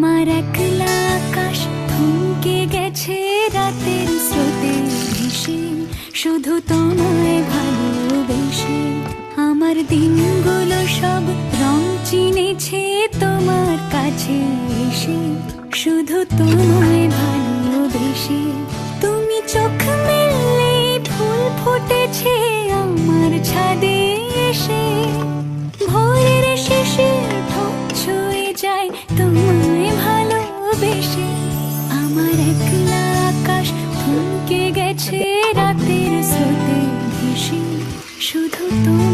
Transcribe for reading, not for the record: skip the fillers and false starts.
আমার একলা আকাশ থমকে গেছে রাতের স্রোতে ভেসে, শুধু তোমায় ভালোবেসে। আমার দিনগুলো সব রং চিনেছে তোমার কাছে এসে, শুধু তোমায় ভালোবেসে। তুমি চোখ মেললে ফুল ফুটেছে আমার ছাদে এসে, ভোরের শেষে ঠোঁট ছুঁয়ে যায় তোমায় ভালোবেসে। আমার একলা আকাশ থমকে গেছে রাতের স্রোতে ভেসে, শুধু তুমি